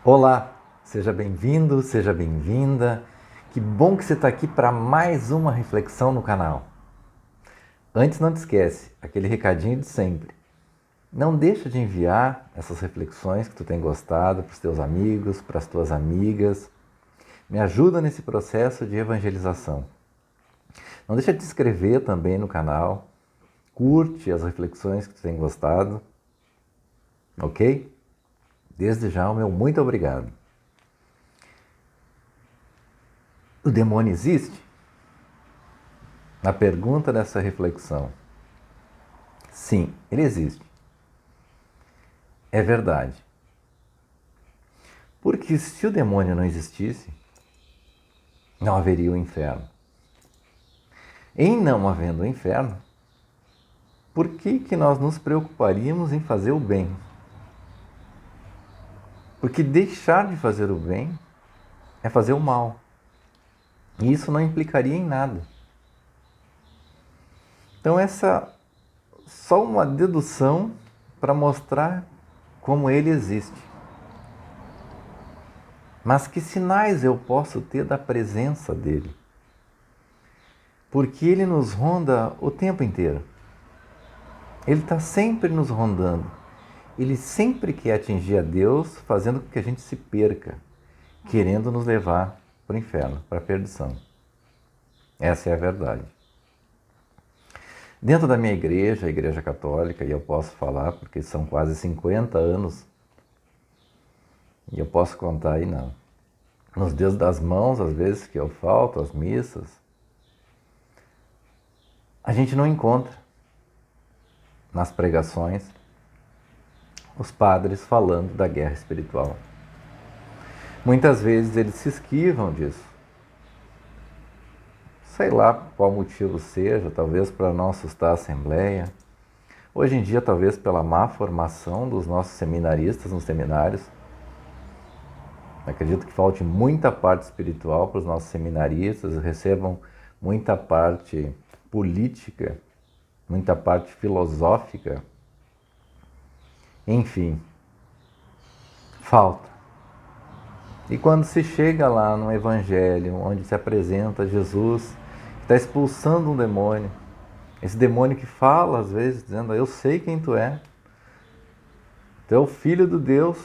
Olá, seja bem-vindo, seja bem-vinda. Que bom que você está aqui para mais uma reflexão no canal. Antes, não te esquece, aquele recadinho de sempre. Não deixa de enviar essas reflexões que tu tem gostado para os teus amigos, para as tuas amigas. Me ajuda nesse processo de evangelização. Não deixa de te inscrever também no canal. Curte as reflexões que tu tem gostado. Ok? Desde já, o meu muito obrigado. O demônio existe? Na pergunta dessa reflexão, sim, ele existe. É verdade. Porque se o demônio não existisse, não haveria o inferno. Em não havendo o inferno, por que nós nos preocuparíamos em fazer o bem? Porque deixar de fazer o bem é fazer o mal. E isso não implicaria em nada. Então essa é só uma dedução para mostrar como ele existe. Mas que sinais eu posso ter da presença dele? Porque ele nos ronda o tempo inteiro. Ele está sempre nos rondando. Ele sempre quer atingir a Deus, fazendo com que a gente se perca, querendo nos levar para o inferno, para a perdição. Essa é a verdade. Dentro da minha igreja, a Igreja Católica, e eu posso falar porque são quase 50 anos, e eu posso contar aí nos dedos das mãos, às vezes que eu falto, as missas, a gente não encontra nas pregações os padres falando da guerra espiritual. Muitas vezes eles se esquivam disso. Sei lá qual motivo seja, talvez para não assustar a Assembleia. Hoje em dia, talvez pela má formação dos nossos seminaristas nos seminários. Acredito que falte muita parte espiritual para os nossos seminaristas, recebam muita parte política, muita parte filosófica. Enfim, falta. E quando se chega lá no Evangelho, onde se apresenta Jesus, que está expulsando um demônio, esse demônio que fala às vezes, dizendo: eu sei quem tu é o filho do Deus,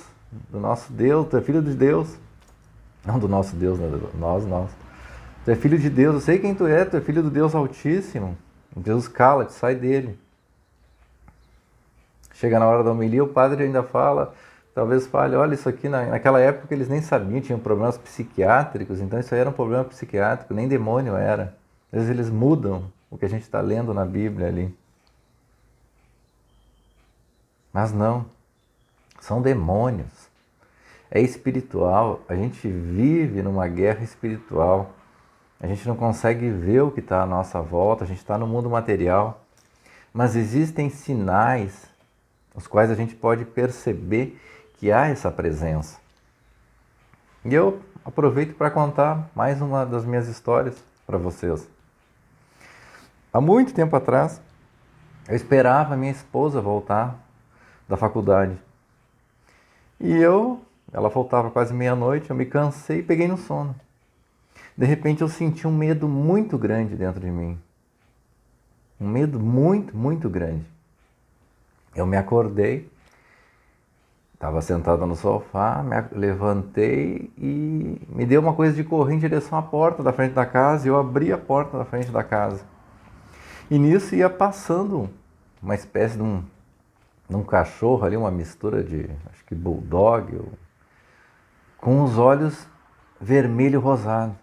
do nosso Deus, tu é filho de Deus, não do nosso Deus, né? Nós. Tu é filho de Deus, eu sei quem tu é filho do Deus Altíssimo. Jesus, cala-te, sai dele. Chega na hora da homilia, o padre ainda fala, talvez fale: olha, isso aqui naquela época eles nem sabiam, tinham problemas psiquiátricos, então isso aí era um problema psiquiátrico, nem demônio era. Às vezes eles mudam o que a gente está lendo na Bíblia ali. Mas não, são demônios. É espiritual, a gente vive numa guerra espiritual. A gente não consegue ver o que está à nossa volta, a gente está no mundo material. Mas existem sinais os quais a gente pode perceber que há essa presença. E eu aproveito para contar mais uma das minhas histórias para vocês. Há muito tempo atrás, eu esperava a minha esposa voltar da faculdade. E ela voltava quase meia-noite, eu me cansei e peguei no sono. De repente eu senti um medo muito grande dentro de mim. Um medo muito, muito grande. Eu me acordei, estava sentado no sofá, me levantei e me deu uma coisa de correr em direção à porta da frente da casa, e eu abri a porta da frente da casa. E nisso ia passando uma espécie de um cachorro ali, uma mistura de, acho que bulldog, com os olhos vermelho-rosado.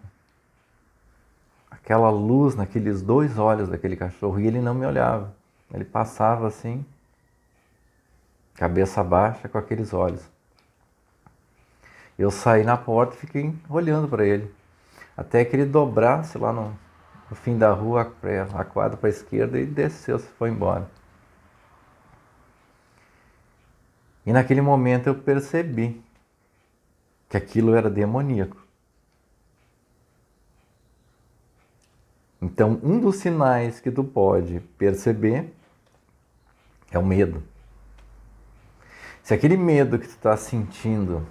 Aquela luz naqueles dois olhos daquele cachorro, e ele não me olhava. Ele passava assim, cabeça baixa, com aqueles olhos. Eu saí na porta e fiquei olhando para ele, até que ele dobrasse lá no fim da rua, a quadra para a esquerda, e desceu, foi embora. E naquele momento eu percebi que aquilo era demoníaco. Então, um dos sinais que tu pode perceber é o medo. Se aquele medo que tu está sentindo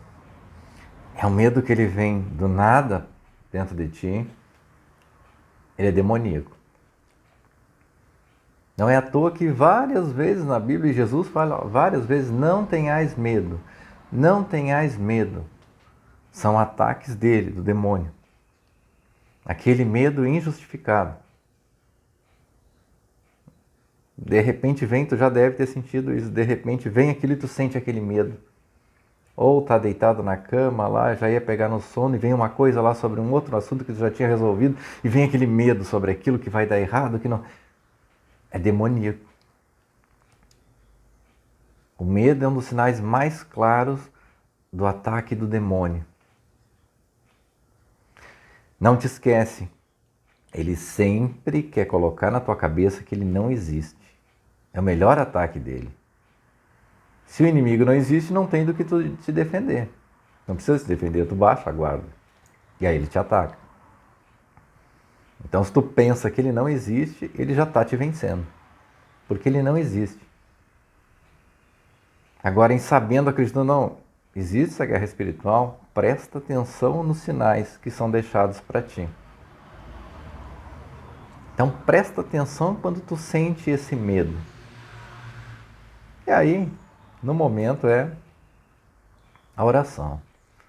É um medo que ele vem do nada dentro de ti. Ele é demoníaco. Não é à toa que várias vezes na Bíblia, Jesus fala várias vezes, não tenhais medo, não tenhais medo. São ataques dele, do demônio. Aquele medo injustificado. De repente vem, tu já deve ter sentido isso, de repente vem aquilo e tu sente aquele medo. Ou tá deitado na cama lá, já ia pegar no sono e vem uma coisa lá sobre um outro assunto que tu já tinha resolvido e vem aquele medo sobre aquilo que vai dar errado, que não... É demoníaco. O medo é um dos sinais mais claros do ataque do demônio. Não te esquece, ele sempre quer colocar na tua cabeça que ele não existe. É o melhor ataque dele. Se o inimigo não existe, não tem do que tu te defender. Não precisa se defender, tu baixa a guarda. E aí ele te ataca. Então se tu pensa que ele não existe, ele já está te vencendo. Porque ele não existe. Agora, em sabendo, acreditando, não, existe essa guerra espiritual, presta atenção nos sinais que são deixados para ti. Então, presta atenção quando tu sente esse medo. E aí, no momento, é a oração.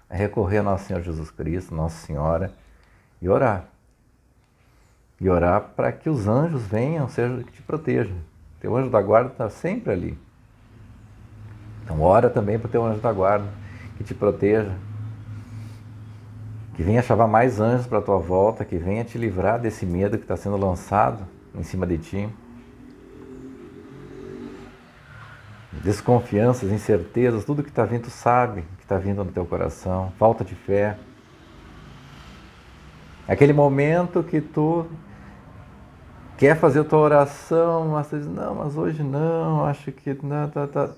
É recorrer a Nosso Senhor Jesus Cristo, Nossa Senhora, e orar. E orar para que os anjos venham, seja que te protejam. Teu anjo da guarda está sempre ali. Então ora também para o teu anjo da guarda, que te proteja, que venha chamar mais anjos para a tua volta, que venha te livrar desse medo que está sendo lançado em cima de ti. Desconfianças, incertezas, tudo que está vindo, tu sabe que está vindo no teu coração, falta de fé. Aquele momento que tu quer fazer a tua oração, mas tu diz, não, mas hoje não, acho que... Não, tá.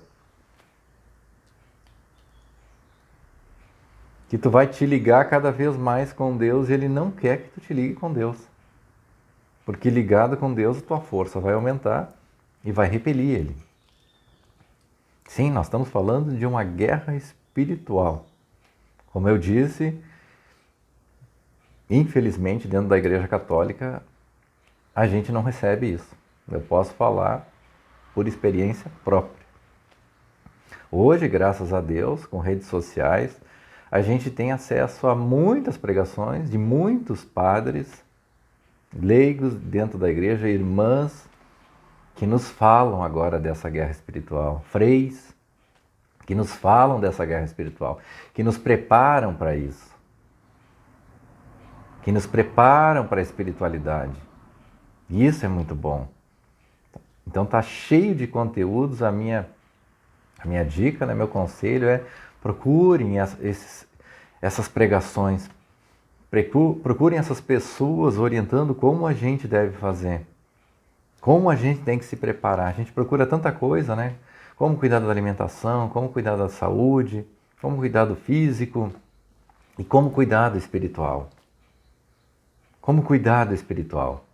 Que tu vai te ligar cada vez mais com Deus e Ele não quer que tu te ligue com Deus. Porque ligado com Deus, a tua força vai aumentar e vai repelir Ele. Sim, nós estamos falando de uma guerra espiritual. Como eu disse, infelizmente, dentro da Igreja Católica, a gente não recebe isso. Eu posso falar por experiência própria. Hoje, graças a Deus, com redes sociais, a gente tem acesso a muitas pregações de muitos padres, leigos dentro da igreja, irmãs, que nos falam agora dessa guerra espiritual, freis, que nos falam dessa guerra espiritual, que nos preparam para isso, que nos preparam para a espiritualidade. E isso é muito bom. Então tá cheio de conteúdos, a minha dica, né, meu conselho é procurem essas pregações, procurem essas pessoas orientando como a gente deve fazer, como a gente tem que se preparar. A gente procura tanta coisa, né? Como cuidar da alimentação, como cuidar da saúde, como cuidar do físico e como cuidar do espiritual. Como cuidar do espiritual?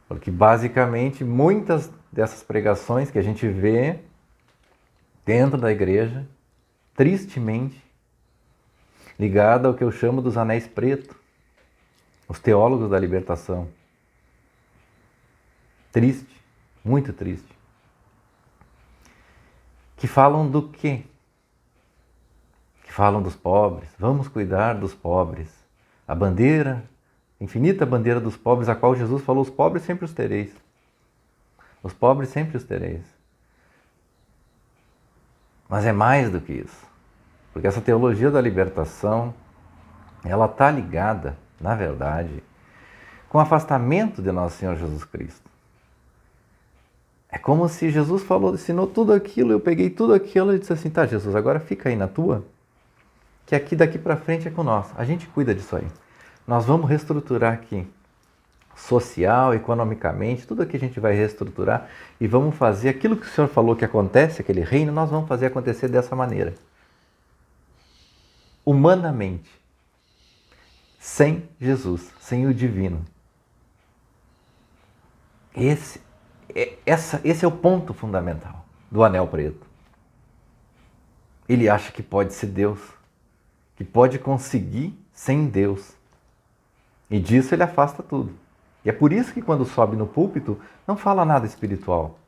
Porque basicamente muitas dessas pregações que a gente vê dentro da igreja, tristemente, ligada ao que eu chamo dos anéis pretos, os teólogos da libertação. Triste, muito triste. Que falam do quê? Que falam dos pobres. Vamos cuidar dos pobres. A bandeira, a infinita bandeira dos pobres, a qual Jesus falou, os pobres sempre os tereis. Os pobres sempre os tereis. Mas é mais do que isso. Porque essa teologia da libertação, ela está ligada, na verdade, com o afastamento de Nosso Senhor Jesus Cristo. É como se Jesus falou, ensinou tudo aquilo, eu peguei tudo aquilo e disse assim, tá Jesus, agora fica aí na tua, que aqui daqui para frente é com nós. A gente cuida disso aí. Nós vamos reestruturar aqui, social, economicamente, tudo aqui a gente vai reestruturar e vamos fazer aquilo que o Senhor falou que acontece, aquele reino, nós vamos fazer acontecer dessa maneira. Humanamente, sem Jesus, sem o divino. Esse é o ponto fundamental do anel preto. ele acha que pode ser Deus, que pode conseguir sem Deus. E disso ele afasta tudo. E é por isso que quando sobe no púlpito, não fala nada espiritual.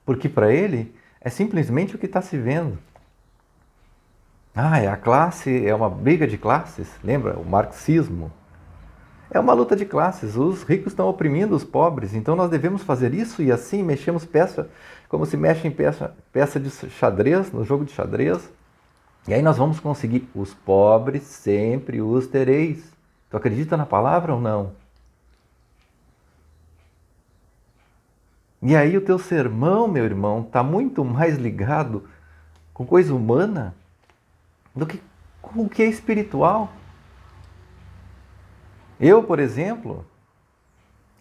Porque para ele é simplesmente o que está se vendo. É a classe, é uma briga de classes, lembra? O marxismo. É uma luta de classes, os ricos estão oprimindo os pobres, então nós devemos fazer isso e assim mexemos peça, como se mexe em peça de xadrez, no jogo de xadrez. E aí nós vamos conseguir, os pobres sempre os tereis. Tu acredita na palavra ou não? E aí o teu sermão, meu irmão, está muito mais ligado com coisa humana do que com o que é espiritual. Eu, por exemplo,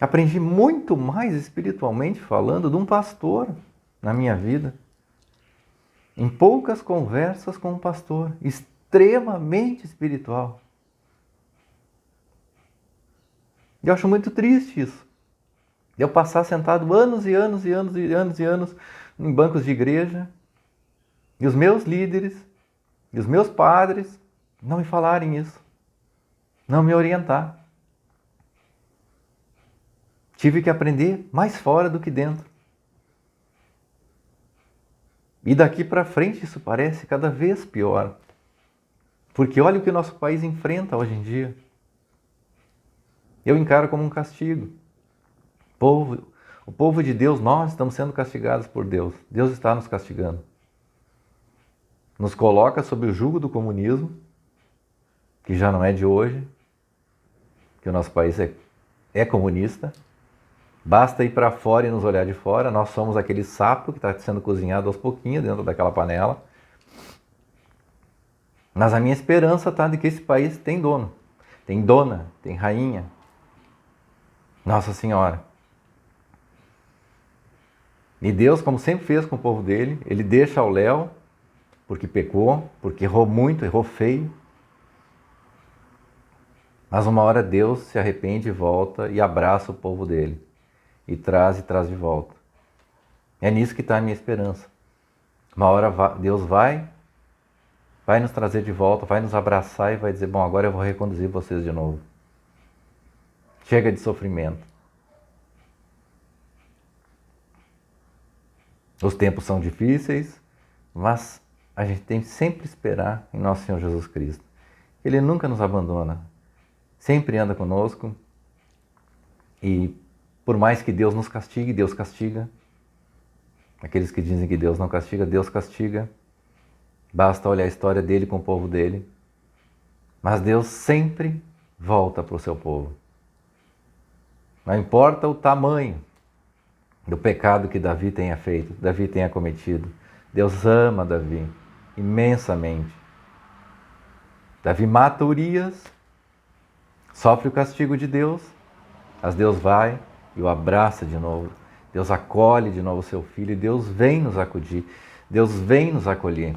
aprendi muito mais espiritualmente falando de um pastor na minha vida. Em poucas conversas com um pastor, extremamente espiritual. E eu acho muito triste isso. Eu passar sentado anos e anos e anos e anos e anos em bancos de igreja, e os meus líderes, e os meus padres não me falarem isso, não me orientar. Tive que aprender mais fora do que dentro. E daqui para frente isso parece cada vez pior. Porque olha o que o nosso país enfrenta hoje em dia. Eu encaro como um castigo. O povo de Deus, nós estamos sendo castigados por Deus. Deus está nos castigando. Nos coloca sob o jugo do comunismo, que já não é de hoje, que o nosso país é comunista. Basta ir para fora e nos olhar de fora. Nós somos aquele sapo que está sendo cozinhado aos pouquinhos dentro daquela panela. Mas a minha esperança está de que esse país tem dono, tem dona, tem rainha. Nossa Senhora. E Deus, como sempre fez com o povo dele, ele deixa ao léu, porque pecou, porque errou muito, errou feio. Mas uma hora Deus se arrepende e volta e abraça o povo dele. E traz de volta. É nisso que está a minha esperança. Uma hora Deus vai nos trazer de volta, vai nos abraçar e vai dizer, bom, agora eu vou reconduzir vocês de novo. Chega de sofrimento. Os tempos são difíceis, mas a gente tem que sempre esperar em nosso Senhor Jesus Cristo. Ele nunca nos abandona, sempre anda conosco e por mais que Deus nos castigue, Deus castiga. Aqueles que dizem que Deus não castiga, Deus castiga. Basta olhar a história dele com o povo dele. Mas Deus sempre volta para o seu povo. Não importa o tamanho do pecado que Davi tenha feito, Davi tenha cometido. Deus ama Davi imensamente. Davi mata Urias, sofre o castigo de Deus, mas Deus vai e o abraça de novo. Deus acolhe de novo o seu filho e Deus vem nos acudir. Deus vem nos acolher.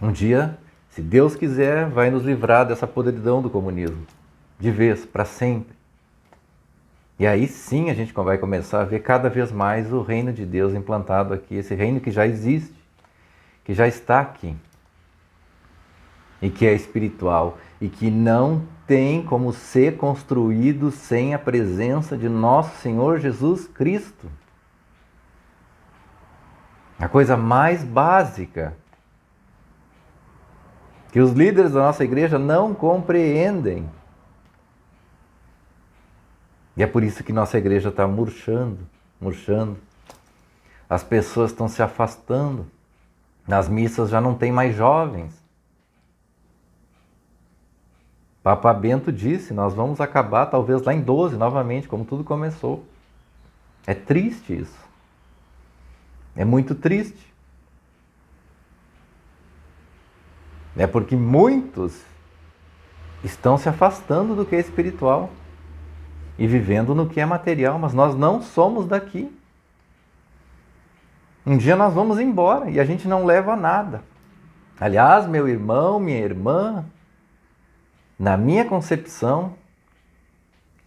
Um dia, se Deus quiser, vai nos livrar dessa podridão do comunismo. De vez, para sempre. E aí sim a gente vai começar a ver cada vez mais o reino de Deus implantado aqui. Esse reino que já existe, que já está aqui. E que é espiritual. E que não tem como ser construído sem a presença de nosso Senhor Jesus Cristo. A coisa mais básica que os líderes da nossa igreja não compreendem. E é por isso que nossa igreja está murchando. As pessoas estão se afastando. Nas missas já não tem mais jovens. Papa Bento disse, nós vamos acabar talvez lá em 12 novamente, como tudo começou. É triste isso. É muito triste. É porque muitos estão se afastando do que é espiritual e vivendo no que é material, mas nós não somos daqui. Um dia nós vamos embora e a gente não leva nada. Aliás, meu irmão, minha irmã, na minha concepção,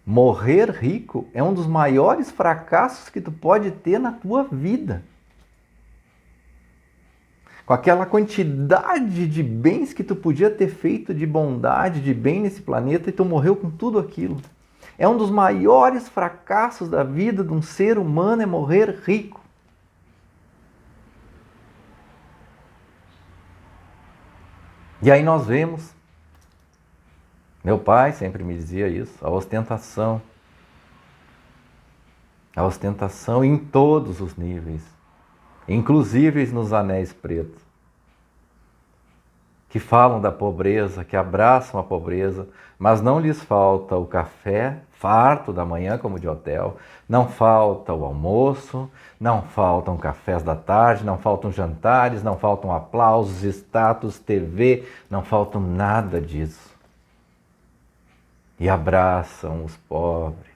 morrer rico é um dos maiores fracassos que tu pode ter na tua vida. com aquela quantidade de bens que tu podia ter feito de bondade, de bem nesse planeta, e tu morreu com tudo aquilo. É um dos maiores fracassos da vida de um ser humano, é morrer rico. E aí nós vemos, meu pai sempre me dizia isso, a ostentação em todos os níveis, inclusive nos anéis pretos, que falam da pobreza, que abraçam a pobreza, mas não lhes falta o café farto da manhã, como de hotel, não falta o almoço, não faltam cafés da tarde, não faltam jantares, não faltam aplausos, status, TV, não faltam nada disso. E abraçam os pobres.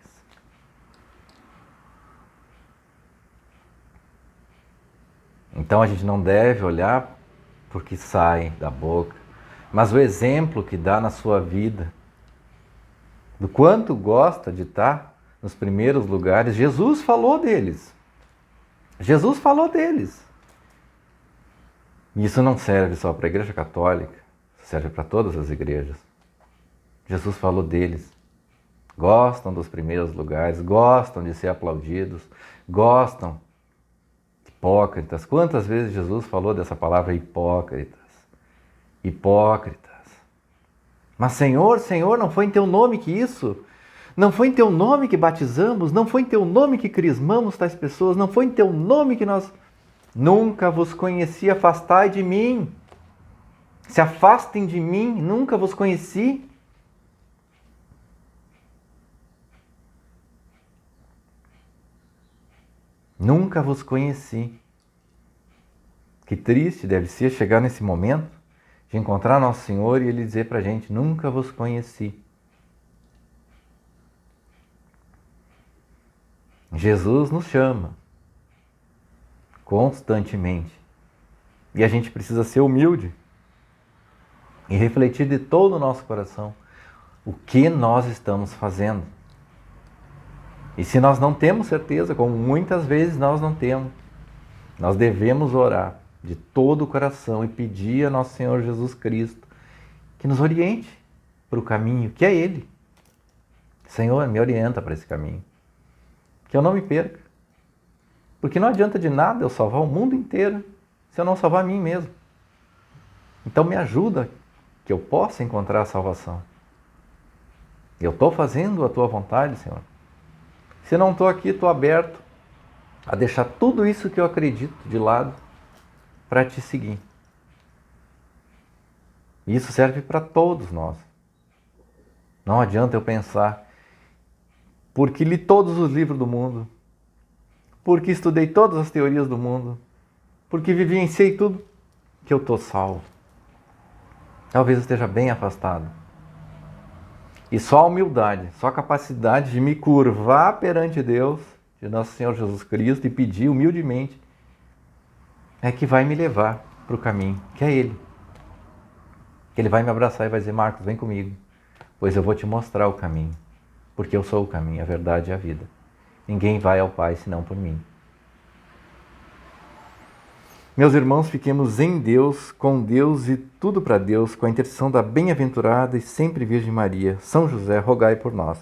Então a gente não deve olhar porque sai da boca, mas o exemplo que dá na sua vida, do quanto gosta de estar nos primeiros lugares. Jesus falou deles. Jesus falou deles. E isso não serve só para a Igreja Católica, serve para todas as igrejas. Jesus falou deles. Gostam dos primeiros lugares, gostam de ser aplaudidos, gostam. Hipócritas. Quantas vezes Jesus falou dessa palavra hipócritas? Hipócritas. Mas Senhor, Senhor, não foi em teu nome que isso? Não foi em teu nome que batizamos? Não foi em teu nome que crismamos tais pessoas? Não foi em teu nome que nós... Nunca vos conheci, afastai de mim. Se afastem de mim, nunca vos conheci. Nunca vos conheci. Que triste deve ser chegar nesse momento de encontrar Nosso Senhor e Ele dizer para a gente, nunca vos conheci. Jesus nos chama constantemente. E a gente precisa ser humilde e refletir de todo o nosso coração o que nós estamos fazendo. E se nós não temos certeza, como muitas vezes nós não temos, nós devemos orar de todo o coração e pedir a Nosso Senhor Jesus Cristo que nos oriente para o caminho que é Ele. Senhor, me orienta para esse caminho, que eu não me perca. Porque não adianta de nada eu salvar o mundo inteiro se eu não salvar a mim mesmo. Então me ajuda que eu possa encontrar a salvação. Eu estou fazendo a Tua vontade, Senhor. Se não estou aqui, estou aberto a deixar tudo isso que eu acredito de lado para Te seguir. E isso serve para todos nós. Não adianta eu pensar, porque li todos os livros do mundo, porque estudei todas as teorias do mundo, porque vivenciei tudo, que eu estou salvo. Talvez eu esteja bem afastado. E só a humildade, só a capacidade de me curvar perante Deus, de Nosso Senhor Jesus Cristo, e pedir humildemente, é que vai me levar para o caminho, que é Ele. Que Ele vai me abraçar e vai dizer, Marcos, vem comigo, pois eu vou te mostrar o caminho, porque eu sou o caminho, a verdade e a vida. Ninguém vai ao Pai senão por mim. Meus irmãos, fiquemos em Deus, com Deus e tudo para Deus, com a intercessão da bem-aventurada e sempre Virgem Maria. São José, rogai por nós.